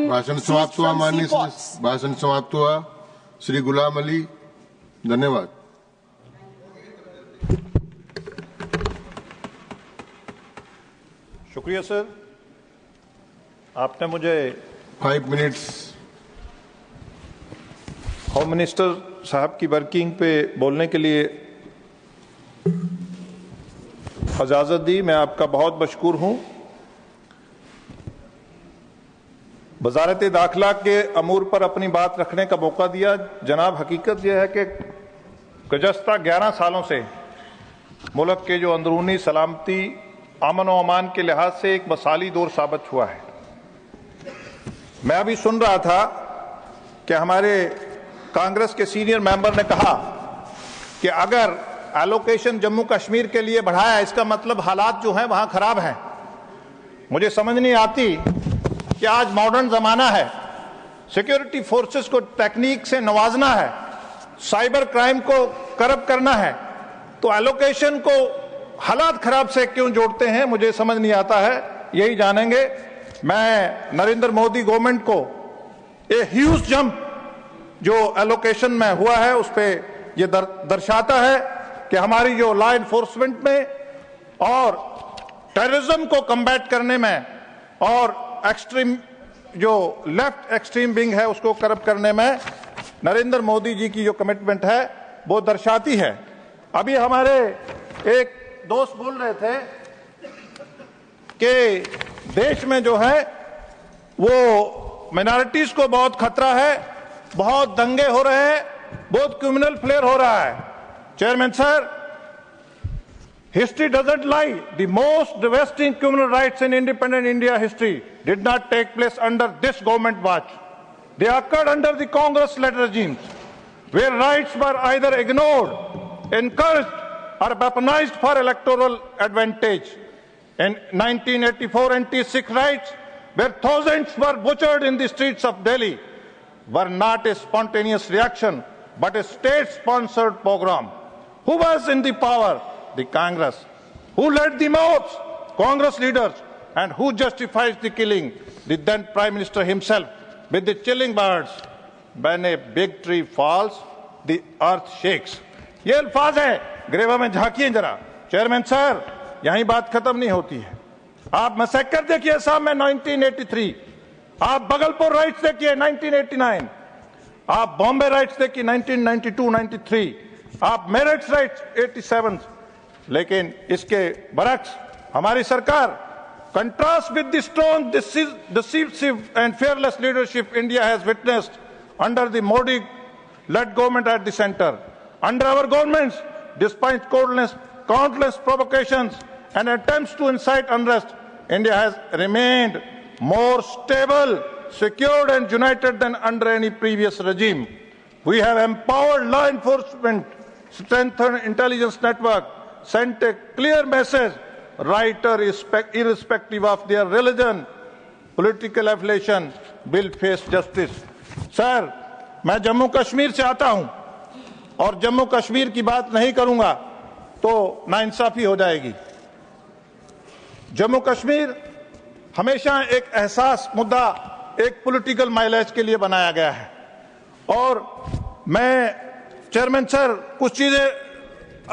भाषण समाप्त हुआ। माननीय भाषण समाप्त हुआ। श्री गुलाम अली, धन्यवाद। शुक्रिया सर, आपने मुझे 5 मिनट्स होम मिनिस्टर साहब की वर्किंग पे बोलने के लिए इजाजत दी। मैं आपका बहुत मशकूर हूं। वजारत दाखिला के अमूर पर अपनी बात रखने का मौका दिया। जनाब, हकीकत यह है कि गुज़श्ता 11 सालों से मुल्क के जो अंदरूनी सलामती अमन व अमान के लिहाज से एक मसाली दौर साबित हुआ है। मैं अभी सुन रहा था कि हमारे कांग्रेस के सीनियर मेंबर ने कहा कि अगर एलोकेशन जम्मू कश्मीर के लिए बढ़ाया, इसका मतलब हालात जो हैं वहां खराब हैं। मुझे समझ नहीं आती कि आज मॉडर्न जमाना है, सिक्योरिटी फोर्सेस को टेक्निक से नवाजना है, साइबर क्राइम को करब करना है, तो एलोकेशन को हालात खराब से क्यों जोड़ते हैं, मुझे समझ नहीं आता है। यही जानेंगे। मैं नरेंद्र मोदी गवर्नमेंट को ए ह्यूज जंप जो एलोकेशन में हुआ है उस पर यह दर्शाता है कि हमारी जो लॉ एनफोर्समेंट में और टेररिज्म को कम्बैट करने में और एक्सट्रीम जो लेफ्ट एक्सट्रीम विंग है उसको करब करने में नरेंद्र मोदी जी की जो कमिटमेंट है वो दर्शाती है। अभी हमारे एक दोस्त बोल रहे थे कि देश में जो है वो माइनॉरिटीज को बहुत खतरा है, बहुत दंगे हो रहे हैं, बहुत क्रिमिनल फ्लेयर हो रहा है। Chairman sir, history doesn't lie. The most devastating criminal rights in independent India history did not take place under this government watch. They occurred under the Congress-led regimes, where rights were either ignored, encouraged, or weaponized for electoral advantage. In 1984, anti-Sikh rights, where thousands were butchered in the streets of Delhi, were not a spontaneous reaction, but a state-sponsored pogrom. Who was in the power? The Congress. Who led the mobs? Congress leaders. And who justifies the killing? The then Prime Minister himself, with the chilling words, when a big tree falls, the earth shakes. ये अल्फाज है, ग्रेवा में झांकिए जरा। Chairman sir, यहीं बात खत्म नहीं होती है। आप मैसेकर देखिए असम में 1983, आप बगलपुर राइट्स देखिए 1989, आप बॉम्बे राइट्स देखिए 1992-93, आप मेरठ राइट्स 87। लेकिन इसके बरक्स हमारी सरकार, contrast with the strong, decisive and fearless leadership India has witnessed under the Modi-led government at the center. Under our governments, despite countless provocations and attempts to incite unrest, India has remained more stable, secured and united than under any previous regime. We have empowered law enforcement, strengthened intelligence network, sent a clear message, right or irrespective of their religion, political affiliation, will face justice. Sir, मैं जम्मू कश्मीर से आता हूं और जम्मू कश्मीर की बात नहीं करूंगा तो नाइंसाफी हो जाएगी। जम्मू कश्मीर हमेशा एक एहसास मुद्दा, एक पॉलिटिकल माइलेज के लिए बनाया गया है। और मैं चेयरमैन सर, कुछ चीजें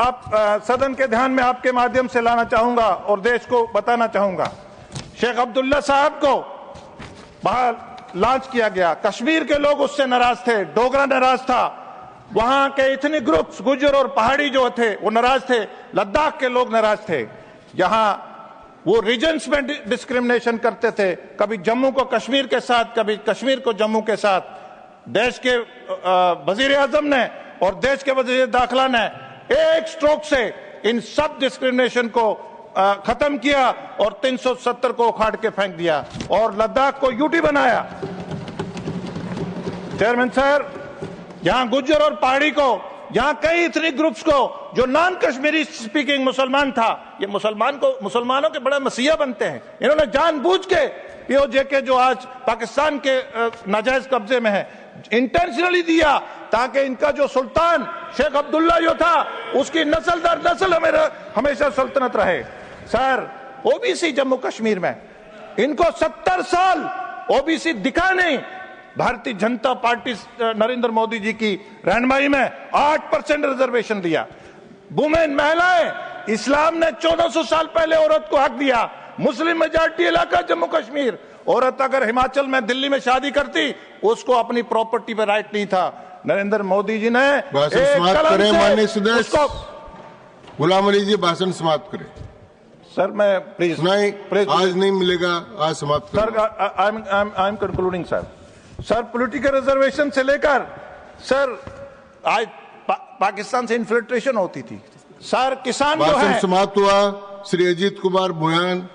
आप सदन के ध्यान में आपके माध्यम से लाना चाहूंगा और देश को बताना चाहूंगा। शेख अब्दुल्ला साहब को बाहर लॉन्च किया गया, कश्मीर के लोग उससे नाराज थे, डोगरा नाराज था, वहां के इतने ग्रुप्स गुज्जर और पहाड़ी जो थे वो नाराज थे, लद्दाख के लोग नाराज थे। यहां वो रीजन्स में डिस्क्रिमिनेशन करते थे, कभी जम्मू को कश्मीर के साथ, कभी कश्मीर को जम्मू के साथ। देश के वजीर आजम ने और देश के वजीर दाखिला ने एक स्ट्रोक से इन सब डिस्क्रिमिनेशन को खत्म किया और 370 को उखाड़ के फेंक दिया और लद्दाख को यूटी बनाया। चेयरमैन सर, यहां गुज्जर और पहाड़ी को, यहां कई इथनिक ग्रुप्स को, जो नॉन कश्मीरी स्पीकिंग मुसलमान था, ये मुसलमानों के बड़े मसीहा बनते हैं। इन्होंने जानबूझ के पीओजे के जो आज पाकिस्तान के नाजायज कब्जे में है, इंटेंशनली दिया ताकि इनका जो सुल्तान शेख अब्दुल्ला जो था उसकी नस्ल दर नस्ल हमेशा सल्तनत रहे। सर, ओबीसी जम्मू कश्मीर में इनको 70 साल ओबीसी दिखा नहीं। भारतीय जनता पार्टी नरेंद्र मोदी जी की रहनुमाई में 8% रिजर्वेशन दिया। वुमेन महिलाएं, इस्लाम ने 1400 साल पहले औरत को हक दिया। मुस्लिम मेजॉरिटी इलाका जम्मू कश्मीर, औरत अगर हिमाचल में दिल्ली में शादी करती उसको अपनी प्रॉपर्टी पे राइट नहीं था। नरेंद्र मोदी जी ने भाषण समाप्त करें माननीय सदस्य। गुलाम अली जी भाषण समाप्त करें। सर मैं प्लीज नहीं, आज नहीं मिलेगा, आज समाप्त sir. I am concluding sir. Sir political reservation से लेकर सर आज पाकिस्तान से इन्फिल्ट्रेशन होती थी। सर किसान जो है, भाषण समाप्त हुआ। श्री अजीत कुमार भुयान।